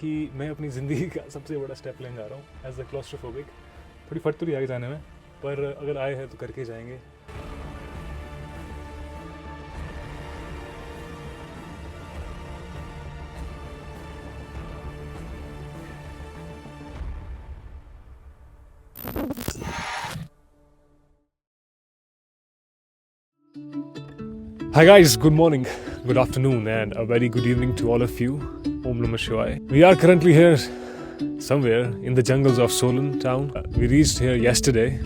कि मैं अपनी ज़िंदगी का सबसे बड़ा स्टेप लेने जा रहा हूँ एज अ क्लॉस्ट्रोफोबिक। थोड़ी फट तो रही आगे जाने में, पर अगर आए हैं तो करके जाएंगे। Hi guys, good morning, good afternoon, and a very good evening to all of you. Om Namah Shivaya. We are currently here somewhere in the jungles of Solon town. We reached here yesterday,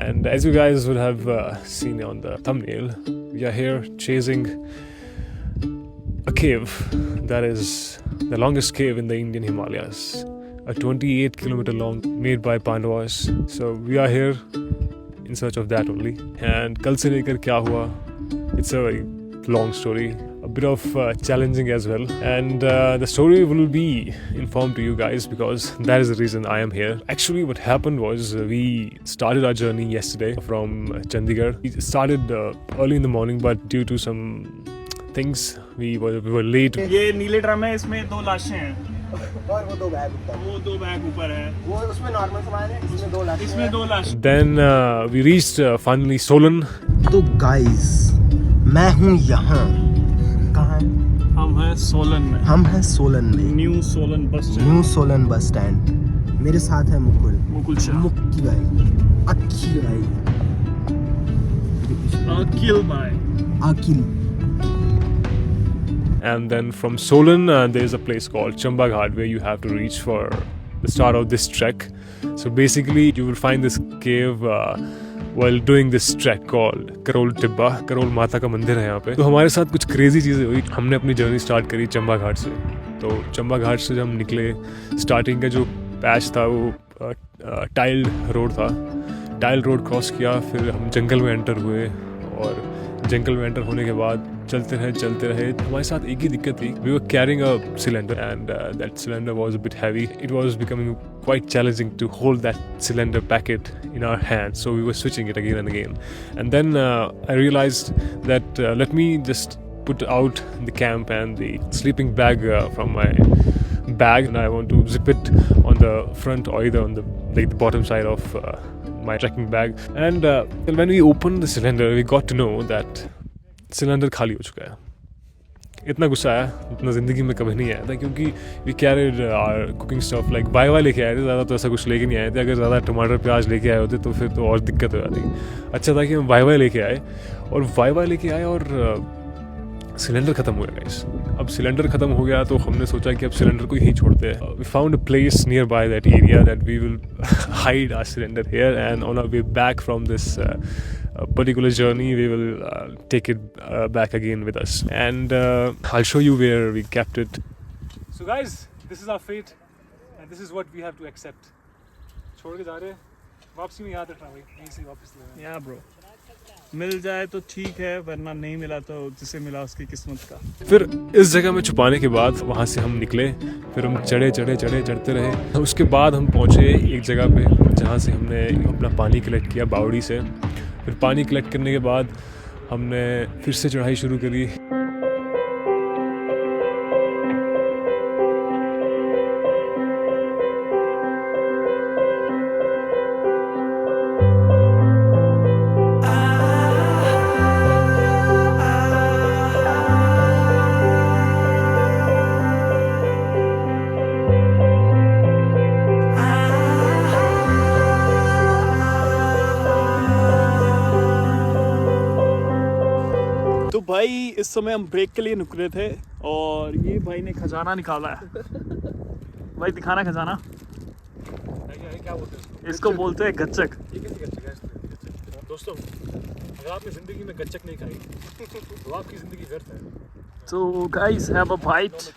and as you guys would have seen on the thumbnail, we are here chasing a cave that is the longest cave in the Indian Himalayas, a 28-kilometer long, made by Pandavas. So we are here in search of that only. And कल से लेकर क्या हुआ? It's a very long story, a bit of challenging as well, and the story will be informed to you guys because that is the reason I am here. Actually, what happened was we started our journey yesterday from Chandigarh. We started early in the morning, but due to some things, we were late. ये नीले drum है, इसमें 2 लाशें हैं और वो 2 bag ऊपर, वो 2 बैग ऊपर है, वो उसमें नॉर्मल सामान है, इसमें 2 लाख, इसमें 2 लाश। Then we reached finally Solan. तो गाइस मैं हूँ यहाँ, कहाँ है? हम हैं सोलन में, हम हैं सोलन में, new Solan bus stand. New Solan bus stand. मेरे साथ है मुकुल शाह, मुक्की भाई, अखिल भाई, अखिल भाई, अखिल। And then from Solan, there is a place called Chamba Ghat where you have to reach for the start of this trek. So basically, you will find this cave while doing this trek called Karol Tibba. Karol माता का मंदिर है यहाँ पे। तो हमारे साथ कुछ क्रेजी चीज़ें हुई। हमने अपनी जर्नी स्टार्ट करी चंबा घाट से। तो चंबा घाट से जब हम निकले, स्टार्टिंग का जो पैच था वो टाइल रोड था। टाइल रोड क्रॉस किया, फिर हम जंगल में एंटर हुए, और जंगल में एंटर होने के बाद चलते रहे। हमारे साथ एक ही दिक्कत थी, we were carrying a cylinder and that cylinder was a bit heavy. It was becoming quite challenging to hold that cylinder packet in our hands, so we were switching it again and again. And then I realized that let me just put out the camp and the sleeping bag from my bag, and I want to zip it on the front or either on the bottom side of my trekking bag. And when we opened the cylinder, we got to know that cylinder खाली हो चुका है. इतना गुस्सा आया, इतना ज़िंदगी में कभी नहीं आया था, क्योंकि we carried our cooking stuff like बाय लेके आए थे। ज़्यादा तो ऐसा कुछ लेके नहीं आए थे। अगर ज़्यादा टमाटर प्याज लेके आए होते तो फिर तो और दिक्कत हो जाती। अच्छा था कि हम बाय लेके आए, और सिलेंडर ख़त्म हो गया गाइस। अब सिलेंडर ख़त्म हो गया तो हमने सोचा कि अब सिलेंडर को यहीं छोड़ते हैं। We found a place nearby that area that we will hide our cylinder here, and on our way back from this particular journey, we will take it back again with us, and I'll show you where we kept it. So guys, this is our fate and this is what we have to accept. छोड़ के जा रहे हैं, वापसी में याद रखना भाई, यहीं से वापस लेना। या ब्रो, मिल जाए तो ठीक है, वरना नहीं मिला तो जिसे मिला उसकी किस्मत का। फिर इस जगह में छुपाने के बाद वहाँ से हम निकले, फिर हम चढ़ते रहे। उसके बाद हम पहुँचे एक जगह पे जहाँ से हमने अपना पानी कलेक्ट किया बावड़ी से। फिर पानी कलेक्ट करने के बाद हमने फिर से चढ़ाई शुरू करी। तो भाई इस समय हम ब्रेक के लिए निकले थे, और ये भाई ने खजाना निकाला है। भाई दिखाना खजाना। क्या बोलते हैं इसको बोलते हैं गच्चक। दोस्तों, अगर आपने जिंदगी में गच्चक नहीं खाई तो आपकी जिंदगी व्यर्थ है। So guys, have a bite.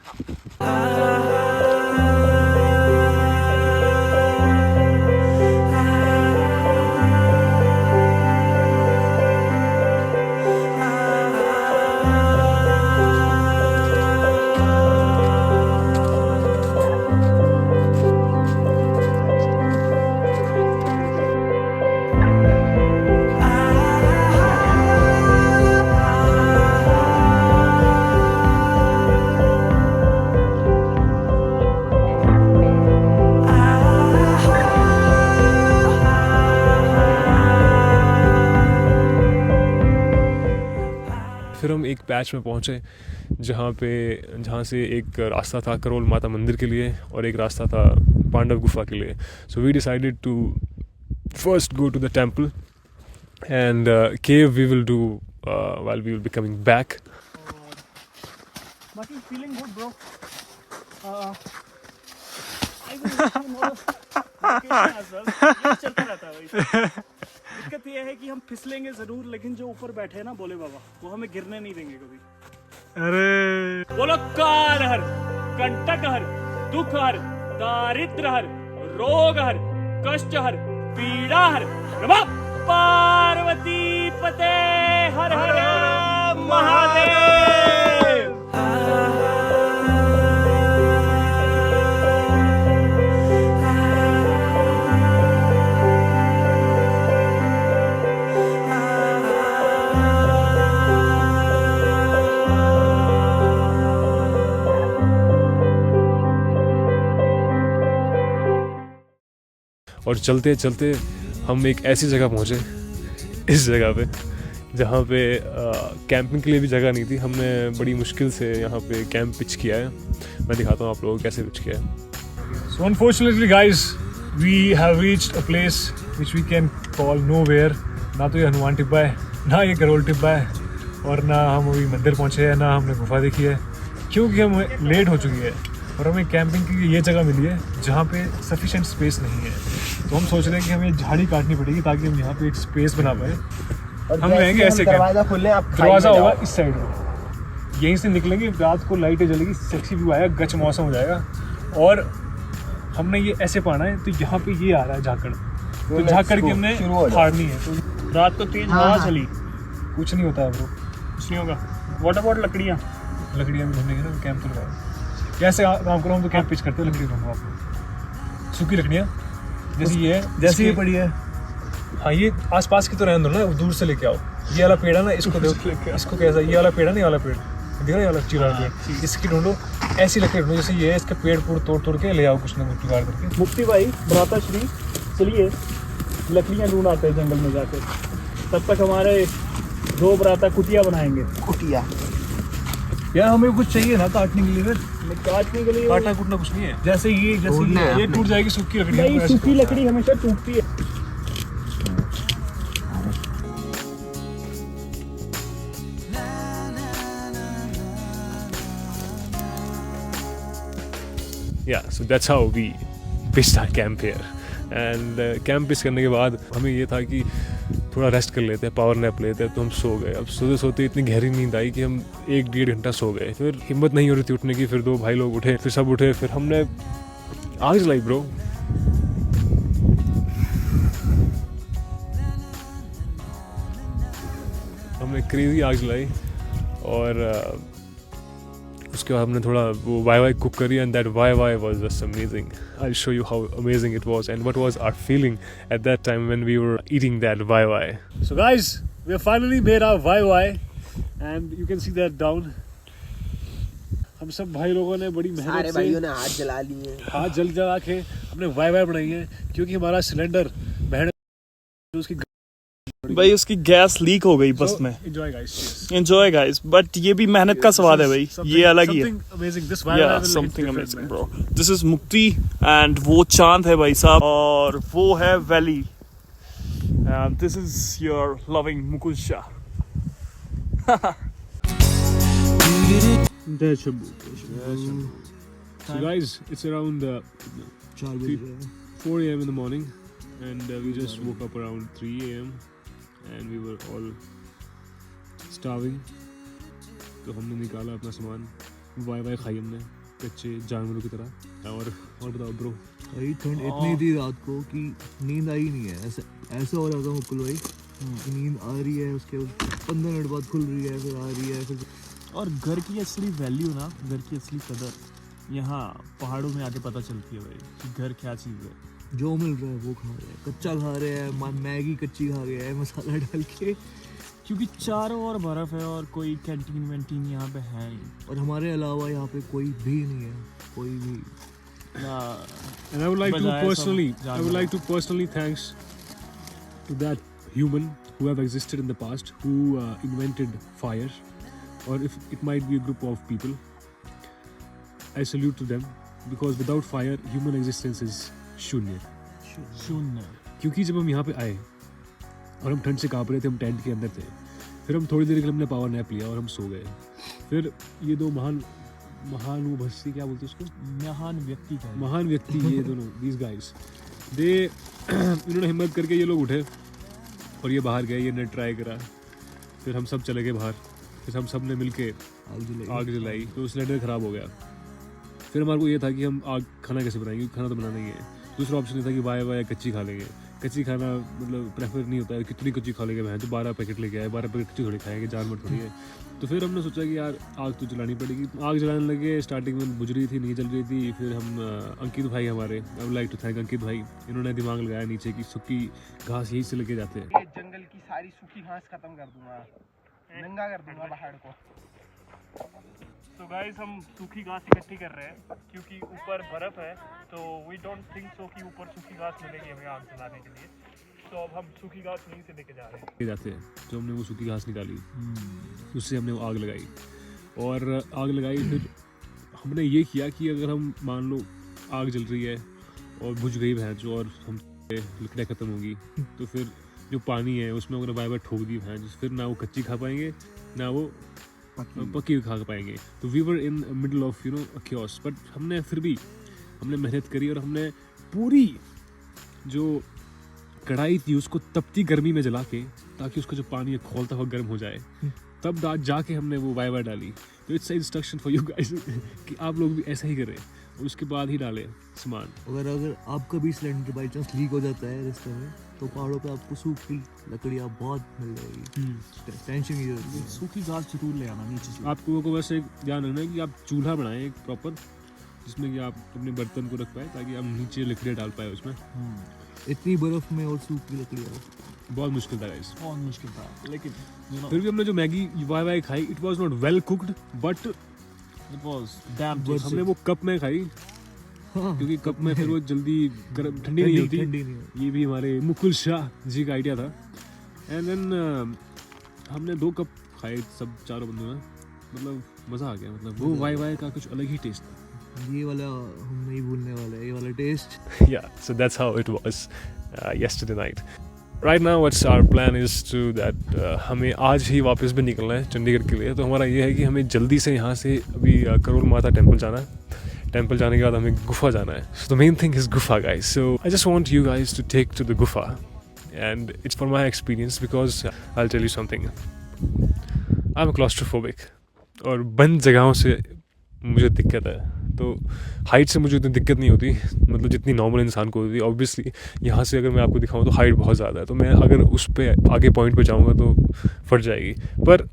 एक पैच में पहुँचे जहाँ से एक रास्ता था करोल माता मंदिर के लिए और एक रास्ता था पांडव गुफा के लिए. So we decided to first go to the temple, and cave we will do while we will be coming back. But feeling good, bro. I will vacation as well. ये चलता रहता है भाई. दिक्कत ये है कि हम फिसलेंगे जरूर, लेकिन जो ऊपर बैठे हैं ना भोले बाबा, वो हमें गिरने नहीं देंगे कभी. अरे बोलो काल हर, कंटक हर, दुख हर, दारिद्र हर, रोग हर, कष्ट हर, पीड़ा हर. नमः पार्वती पते हर हर महादेव. और चलते चलते हम एक ऐसी जगह पहुँचे, इस जगह पे जहाँ पे कैंपिंग के लिए भी जगह नहीं थी. हमने बड़ी मुश्किल से यहाँ पे कैंप पिच किया है. मैं दिखाता हूँ आप लोगों को कैसे पिच किया है. So unfortunately guys, we have reached a place which we can call nowhere. ना तो ये हनुमान टिब्बा है, ना ये करोल टिब्बा है, और ना हम अभी मंदिर पहुँचे हैं, ना हमने गुफा देखी है, क्योंकि हम लेट हो चुकी है और हमें कैंपिंग की ये जगह मिली है जहाँ पे सफिशेंट स्पेस नहीं है. तो हम सोच रहे हैं कि हमें झाड़ी काटनी पड़ेगी ताकि हम यहाँ पे एक स्पेस बना पाए. हम रहेंगे ऐसे, दरवाज़ा होगा इस साइड में, यहीं से निकलेंगे, रात को लाइटें जलेगी, सेक्सी व्यू आएगा, गच मौसम हो जाएगा. और हमने ये ऐसे पाना है, तो यहाँ पे ये आ रहा है झाकड़, तो झाकड़ की हमने फाड़नी है. तो रात को तेज हवा चली, कुछ नहीं होता है ब्रो, कुछ नहीं होगा. व्हाट अबाउट लकड़ियाँ? लकड़ियाँ भी ढूंढेंगे ना, कैंप तो लगाए. कैसे काम करो, हम तो कैंप पिच करते हैं, लकड़ी ढूंढो आपको, सूखी लकड़ियाँ जैसी ये है, जैसे ये पड़ी है. हाँ ये आसपास की तो रहने दो ना, दूर से लेके आओ. ये वाला पेड़ है ना, इसको देखो, इसको कैसा, ये वाला पेड़ है ना, ये वाला पेड़ दिख रहा है, ये वाला चीला वाला पेड़, इसकी ढूंढो. ऐसी लकड़ी ढूंढो जैसे ये है, इसके पेड़ पूड़ तोड़ के ले आओ, कुछ ना कुछ जुगाड़ करके. मुफ्ती भाई, भ्राता श्री, चलिए लकड़ियाँ ढूंढ आते हैं जंगल में जाकर. तब तक हमारे दो भ्राता कुटिया बनाएंगे. कुटिया यार हमें कुछ चाहिए ना काटने के लिए, फिर काटने के लिए काटना कूटना कुछ नहीं है. जैसे तोड़ना है ये टूट जाएगी सूखी लकड़ी. नहीं, सूखी लकड़ी हमेशा टूटती है. Yeah, so that's how we pitched our camp here. And camp pitch करने के बाद हमें ये था कि थोड़ा रेस्ट कर लेते हैं, पावर नैप लेते हैं. तो हम सो गए. अब सोते सोते इतनी गहरी नींद आई कि हम 1-1.5 घंटा सो गए. फिर हिम्मत नहीं हो रही थी उठने की. फिर 2 भाई लोग उठे, फिर सब उठे, फिर हमने आग जलाई ब्रो. हमने क्रेजी आग जलाई और उसके बाद हमने थोड़ा वो वाई कुक करी, and that Wai was just amazing. I show you how amazing it was and what was our feeling at that time when we were eating that Wai. So guys, we have finally made our YY and you can see that down. हम सब भाई लोगों ने बड़ी मेहनत सारे से भाइयों ने हाथ जला लिए, हाथ जल जला के अपने वाई बनाई है, क्योंकि हमारा सिलेंडर बहन उसकी भाई उसकी गैस लीक हो गई बस में. Enjoy guys, enjoy guys. But ये भी मेहनत का स्वाद है भाई, ये अलग ही है. Amazing. This Yeah, something amazing, bro. This is मुक्ति and वो चांद है भाई साहब, और वो है valley, and this is your loving Mukul Shah. So guys, it's around 4 a.m. in the morning and we just woke up around 3 a.m. and we were all starving. तो हमने निकाला अपना सामान, वाई खाई हमने कच्चे जानवरों की तरह. और बताओ ब्रो. भाई ठंड इतनी थी रात को कि नींद आई नहीं है. ऐसा हो रहा था मुकुल भाई, नींद आ रही है, उसके 15 मिनट बाद खुल रही है, फिर आ रही है, फिर. और घर की असली वैल्यू ना, घर की असली कदर यहाँ पहाड़ों में आके पता चलती है भाई कि घर क्या चीज़ है. जो मिल रहा है वो खा रहे हैं, कच्चा खा रहे हैं, मैगी कच्ची खा रहे हैं मसाला डाल के, क्योंकि चारों ओर बर्फ है और कोई कैंटीन वैंटीन यहाँ पे है नहीं. और हमारे अलावा यहाँ पे कोई भी नहीं है, कोई भी. And I would like to personally thanks to that human who have existed in the past, who invented fire or if it might be a group of people, I salute to them because without fire human existence is शून्य. क्योंकि जब हम यहाँ पे आए और हम ठंड से काँप रहे थे, हम टेंट के अंदर थे, फिर हम थोड़ी देर के लिए हमने पावर नैप लिया और हम सो गए. फिर ये दो महानुभस्ती क्या बोलते हैं उसको, महान व्यक्ति ये दोनों these guys, इन्होंने हिम्मत करके ये लोग उठे और ये बाहर गए, ये ने ट्राई करा. फिर हम सब चले गए बाहर, फिर हम सब ने मिल के आग जलाई तो सिलेंडर ख़राब हो गया. फिर हमारे को ये था कि हम खाना कैसे बनाएंगे, खाना तो बनाना ही है. दूसरा ऑप्शन ये था कि वाया कच्ची खा लेंगे. कच्ची खाना मतलब प्रेफर नहीं होता है, कितनी कच्ची खा लेंगे. मैं तो 12 पैकेट लेके आए, 12 पैकेट कच्ची थोड़ी खाएंगे, जानवर थोड़ी है. तो फिर हमने सोचा कि यार आग तो जलानी पड़ेगी. आग जलाने लगे. स्टार्टिंग में बुझ रही थी, नहीं जल रही थी. फिर हम अंकित भाई हमारे, I would like to thank Ankit भाई, इन्होंने दिमाग लगाया नीचे की सूखी घास यहीं से लेके जाते हैं. जंगल की सारी सूखी घास खत्म कर दूंगा, नंगा कर दूंगा पहाड़ को. तो गाइस हम सूखी घास इकट्ठी कर रहे हैं क्योंकि ऊपर बर्फ है, तो वी डोंट थिंक सो कि ऊपर सूखी घास मिलेगी हमें आग जलाने के लिए. तो अब हम सूखी घास यहीं से लेके जा रहे हैं. जाते हैं जो हमने वो सूखी घास निकाली, उससे हमने वो आग लगाई. और आग लगाई फिर हमने ये किया कि अगर हम मान लो आग जल रही है और बुझ गई भैंस और हम लकड़ियाँ ख़त्म होगी, तो फिर जो पानी है उसमें अगर बार बार ठोक दी भैंस, फिर ना वो कच्ची खा पाएंगे ना वो पक्की खा पाएंगे. तो we were in middle of chaos. But हमने फिर भी मेहनत करी और हमने पूरी जो कढ़ाई थी उसको तपती गर्मी में जला के, ताकि उसका जो पानी है खौलता हुआ गर्म हो जाए, तब जाके हमने वो वाइवा डाली. तो it's instruction for you guys कि आप लोग भी ऐसा ही करें और उसके बाद ही डालें सामान. अगर आपका भी सिलेंडर बाई चांस लीक हो जाता है रास्ते में, तो पहाड़ों पे आपको सूखी लकड़ियाँ बहुत मिल जाएगी. टेंशन नहीं होती. सूखी घास जरूर ले आना नीचे से. आप लोगों को बस एक ध्यान रखना है कि आप चूल्हा बनाएं एक प्रॉपर, जिसमें कि आप अपने बर्तन को रख पाए, ताकि आप नीचे लकड़ियाँ डाल पाए उसमें. इतनी बर्फ में और सूखी लकड़ियाँ बहुत मुश्किल था गाइस. बहुत मुश्किल था, लेकिन फिर भी हमने जो मैगी वाई खाई, it was not well cooked but it was dam. हमने वो कप में खाई, क्योंकि कप में फिर वो जल्दी ठंडी नहीं होती. ये भी हमारे मुकुल शाह जी का आइडिया था. एंड देन हमने 2 कप खाए सब चारों बंदों में. मतलब मज़ा आ गया. मतलब वो वाई का कुछ अलग ही टेस्ट था. ये वाला हम नहीं भूलने वाले, ये वाला test. Yeah, so that's how it was yesterday night. Right now what's our plan is to that हमें आज ही वापस भी निकलना है चंडीगढ़ के लिए. तो हमारा ये है कि हमें जल्दी से यहाँ से अभी करोल माता टेम्पल जाना है. टेम्पल जाने के बाद हमें गुफा जाना है. So the main thing is गुफा guys. So I just want you guys to take to the गुफा, and it's for my experience because I'll tell you something. I'm a claustrophobic और बंद जगहों से मुझे दिक्कत है. तो हाइट से मुझे उतनी दिक्कत नहीं होती, मतलब जितनी नॉर्मल इंसान को होती है. ऑब्वियसली यहाँ से अगर मैं आपको दिखाऊँ तो हाइट बहुत ज़्यादा है, तो मैं अगर उस पर आगे पॉइंट पे जाऊँगा तो फट जाएगी. पर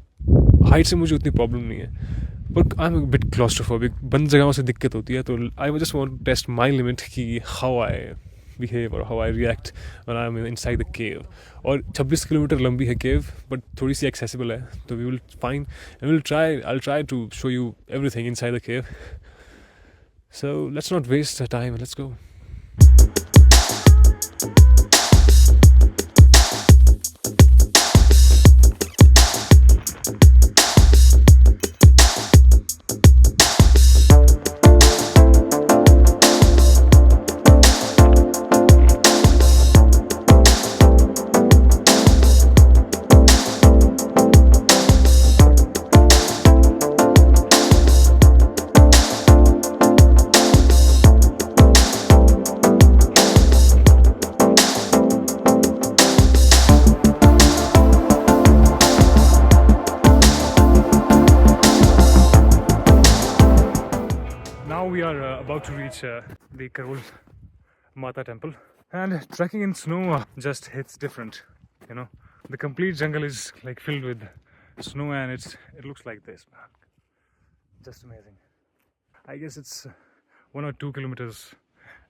हाइट से मुझे उतनी प्रॉब्लम नहीं है. But I am bit claustrophobic. बंद जगहों से दिक्कत होती है. तो I just want to test my limit कि how I behave or how I react when I'm inside the cave. और 26 किलोमीटर लंबी है केव, बट थोड़ी सी एक्सेसिबल है. तो we will find and I'll try to show you everything inside the cave. So let's not waste the time. Let's go. We are about to reach the Karol Mata temple, and trekking in snow just hits different. You know, the complete jungle is like filled with snow, and it looks like this, man. Just amazing. I guess it's 1 or 2 kilometers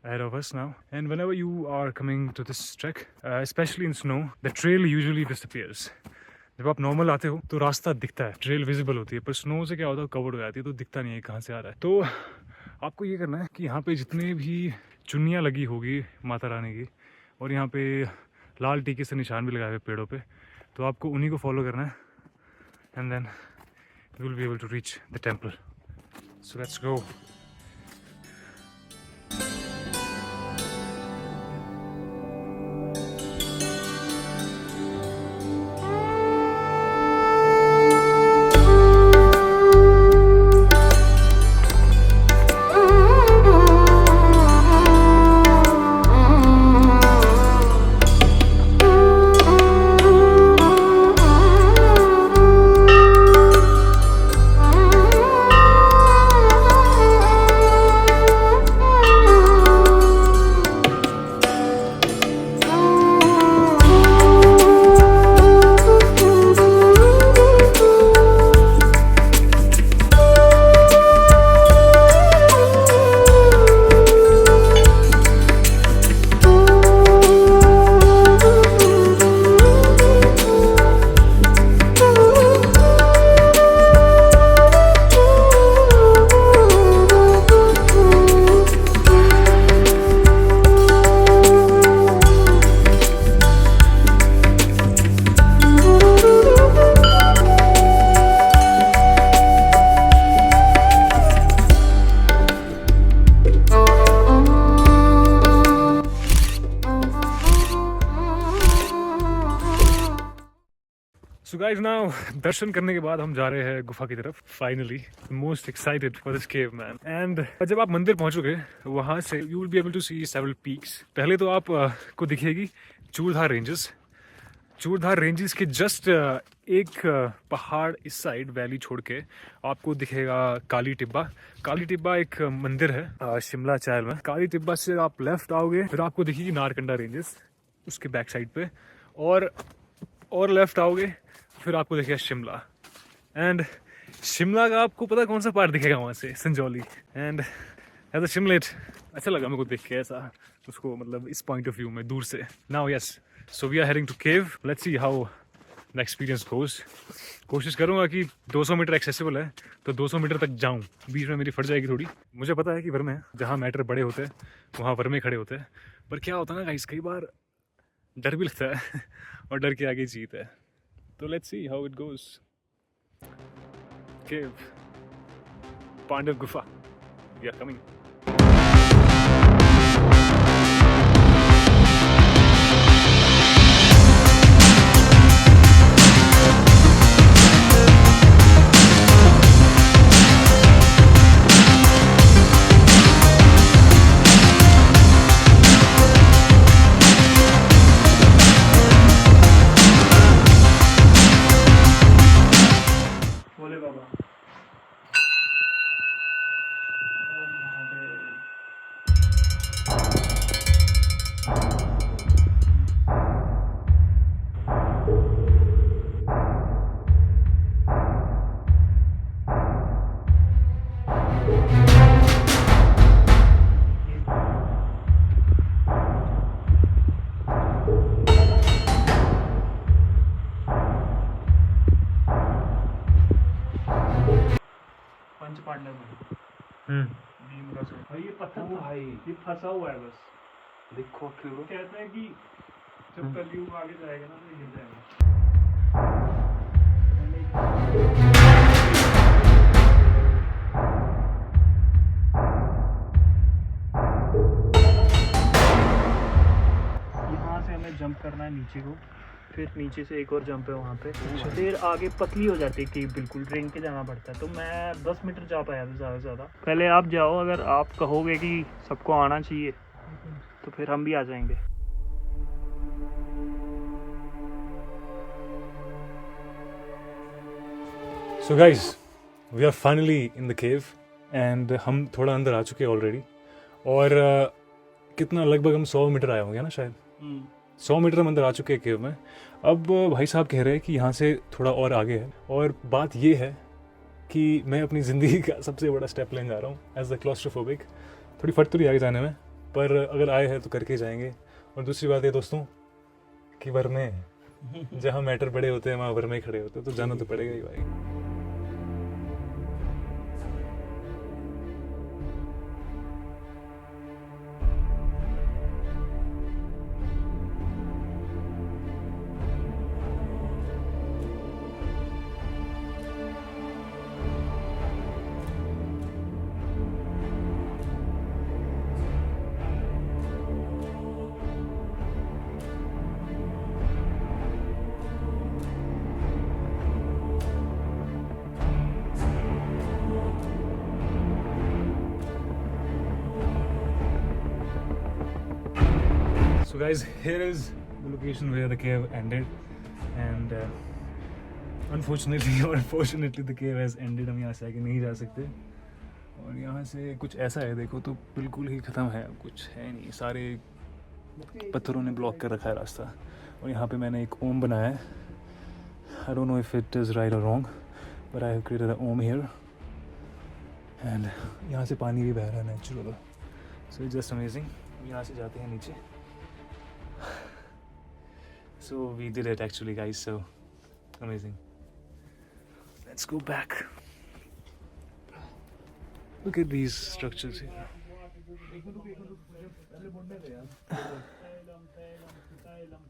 ahead of us now, and whenever you are coming to this trek, especially in snow, the trail usually disappears. जब आप normal आते हो तो रास्ता दिखता है, trail visible होती है, पर स्नो से क्या होता है, कवर्ड हो जाती है, तो दिखता नहीं है कहाँ से आ रहा है. तो आपको ये करना है कि यहाँ पे जितने भी चुन्नियाँ लगी होगी माता रानी की, और यहाँ पे लाल टीके से निशान भी लगाए हुए पेड़ों पे, तो आपको उन्हीं को फॉलो करना है. And then we will be able to reach the temple. So let's go. So guys, now दर्शन करने के बाद हम जा रहे हैं गुफा की तरफ. Finally, most excited for this cave, man. And जब आप मंदिर पहुंचोगे वहां से you will be able to see several peaks. पहले तो आप को दिखेगी चूड़धार रेंजेस. चूड़धार रेंजेस के जस्ट एक पहाड़ इस साइड वैली छोड़ के आपको दिखेगा काली टिब्बा. काली टिब्बा एक मंदिर है शिमला चायल में. काली टिब्बा से आप लेफ्ट आओगे फिर आपको दिखेगी नारकंडा रेंजेस उसके बैक साइड पे, और लेफ्ट आओगे फिर आपको दिखेगा शिमला. एंड शिमला का आपको पता कौन सा पार्ट दिखेगा वहाँ से? संजौली. एंड एज अ शिमलेट अच्छा लगा मेरे को देख के ऐसा उसको, मतलब इस पॉइंट ऑफ व्यू में दूर से. Now yes, so we are heading to cave. Let's see how the experience goes. कोशिश करूँगा कि 200 मीटर एक्सेसिबल है तो 200 मीटर तक जाऊँ. बीच में मेरी फट जाएगी थोड़ी. मुझे पता है कि वर में जहाँ मैटर बड़े होते हैं वहाँ वर में खड़े होते हैं, पर क्या होता है ना गाइस, कई बार डर भी लगता है और डर के आगे जीत है. तो let's see how it goes. Cave, Pandav गुफा, वी आर कमिंग. ये पत्थर भाई ये फंसा हुआ है बस. देखो कहते हैं कि जब कलयुग आगे जाएगा ना तो ये गिर जाएगा. यहाँ से हमें जंप करना है नीचे को, फिर नीचे से एक और जंप है वहाँ पे, फिर आगे पतली हो जाती है कि बिल्कुल रेंग के जाना पड़ता है. तो मैं 10 मीटर जा पाया था ज़्यादा से ज़्यादा. पहले आप जाओ, अगर आप कहोगे कि सबको आना चाहिए तो फिर हम भी आ जाएंगे. So guys, we are finally in the cave and हम थोड़ा अंदर आ चुके हैं ऑलरेडी. और कितना लगभग हम 100 मीटर आए होंगे ना शायद. 100 मीटर हम अंदर आ चुके हैं केव में. अब भाई साहब कह रहे हैं कि यहाँ से थोड़ा और आगे है. और बात ये है कि मैं अपनी ज़िंदगी का सबसे बड़ा स्टेप लेने जा रहा हूँ एज अ क्लॉस्ट्रोफोबिक. थोड़ी फट तो आगे जाने में, पर अगर आए हैं तो करके जाएंगे. और दूसरी बात है दोस्तों कि वर में जहाँ मैटर बड़े होते हैं वहाँ वर में खड़े होते हैं, तो जाना तो पड़ेगा ही भाई. So guys, here is the location where the cave ended, and unfortunately or fortunately the cave has ended. हम यहाँ से आगे नहीं जा सकते, और यहाँ से कुछ ऐसा है, देखो तो बिल्कुल ही ख़त्म है, कुछ है नहीं, सारे पत्थरों ने ब्लॉक कर रखा है रास्ता। और यहाँ पे मैंने एक ओम बनाया है। I don't know if it is right or wrong, but I have created an om here, and यहाँ से पानी भी बह रहा है natural, so it's just amazing। यहाँ से जाते हैं नीचे। So we did it actually, guys, so amazing। Let's go back। Look at these structures here।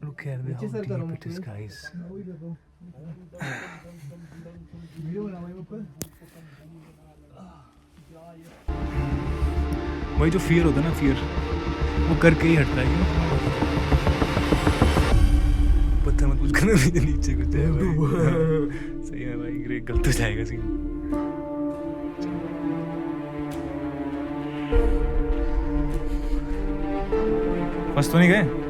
Look at how deep it is, guys। भाई जो फियर होता है ना, फियर वो करके ही हटता है। पत्थर मत कुछ करना, नीचे कुछ है भाई। सही है भाई, ग्रेट गलत हो जाएगा सीन। फंस तो नहीं गए?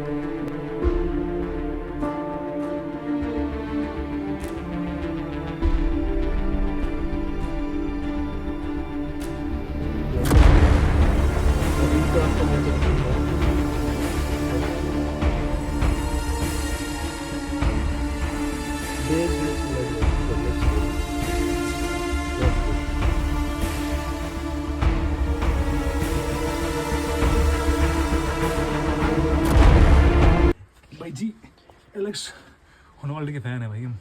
भाई जी एलेक्स होनाल्डो के फैन है भाई हम।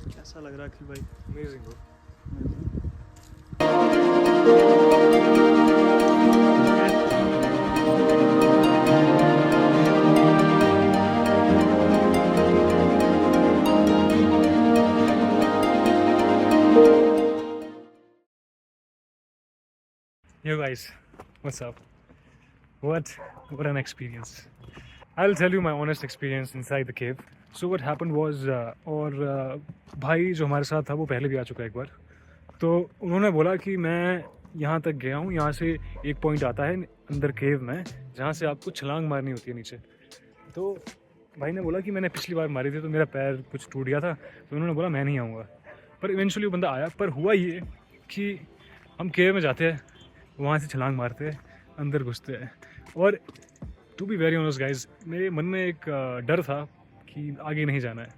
कैसा लग रहा है अखिल भाई? अमेजिंग हो। Yo guys, what's up? What an experience. I'll tell you my honest experience inside the cave. So what happened was और भाई जो हमारे साथ था वो पहले भी आ चुका है एक बार, तो उन्होंने बोला कि मैं यहाँ तक गया हूँ, यहाँ से एक पॉइंट आता है अंदर केव में जहाँ से आपको छलांग मारनी होती है नीचे। तो भाई ने बोला कि मैंने पिछली बार मारी थी तो मेरा पैर कुछ टूट गया था, तो उन्होंने बोला मैं नहीं आऊँगा। पर इवेंचुअली वो बंदा आया। पर हुआ ये कि हम केव में जाते हैं, वहाँ से छलांग मारते हैं, अंदर घुसते हैं, और to be very honest guys मेरे मन में एक डर था कि आगे नहीं जाना है,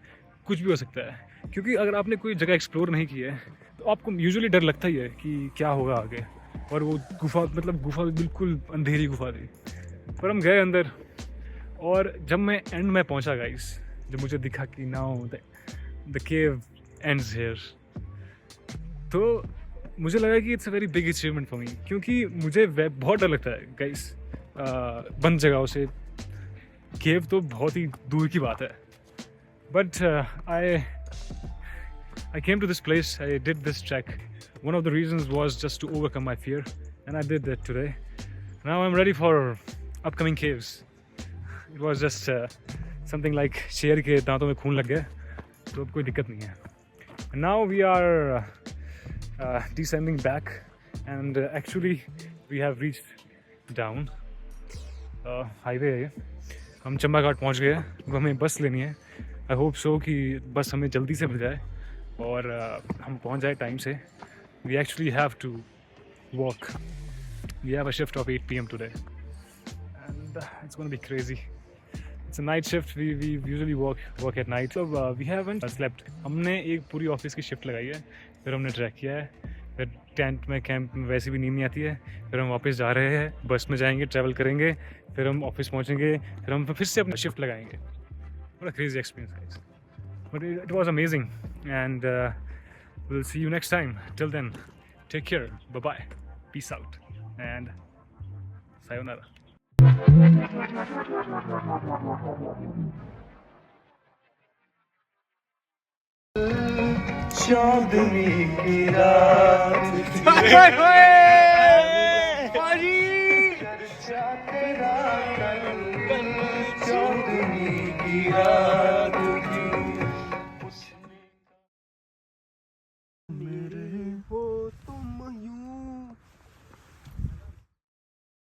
कुछ भी हो सकता है। क्योंकि अगर आपने कोई जगह एक्सप्लोर नहीं की है तो आपको यूजुअली डर लगता ही है कि क्या होगा आगे। और वो गुफा, मतलब गुफा बिल्कुल अंधेरी गुफा थी। पर हम गए अंदर, और जब मैं एंड में पहुंचा गाइस, जब मुझे दिखा कि now the cave ends here, तो मुझे लगा कि it's a very big achievement for me. क्योंकि मुझे बहुत डर लगता है गाइस बंद जगहों से। केव तो बहुत ही दूर की बात है। But I came to this place, I did this trek. One of the reasons was just to overcome my fear, and I did that today. Now I'm ready for upcoming caves. It was just something like शेर के दांतों में खून लग गया, तो अब कोई दिक्कत नहीं है। And now we are descending back, and actually we have reached down. Highway है ये, हम चंबा घाट पहुँच गए हैं। अब हमें बस लेनी है। आई होप सो कि बस हमें जल्दी से मिल जाए और हम पहुँच जाए टाइम से। We actually have to walk. We have a shift of 8 PM today, and it's gonna be crazy. It's a night shift. We usually work at night, so we haven't slept. हमने एक पूरी office की shift लगाई है, फिर हमने track किया है, फिर टेंट में कैंप में वैसे भी नींद नहीं आती है, फिर हम वापस जा रहे हैं, बस में जाएंगे, ट्रैवल करेंगे, फिर हम ऑफिस पहुंचेंगे, फिर हम फिर से अपना शिफ्ट लगाएंगे। What a crazy experience, guys. But it was amazing, and we'll see you next time. Till then, Take care. Bye-bye. Peace out. And sayonara. चांदनी की रात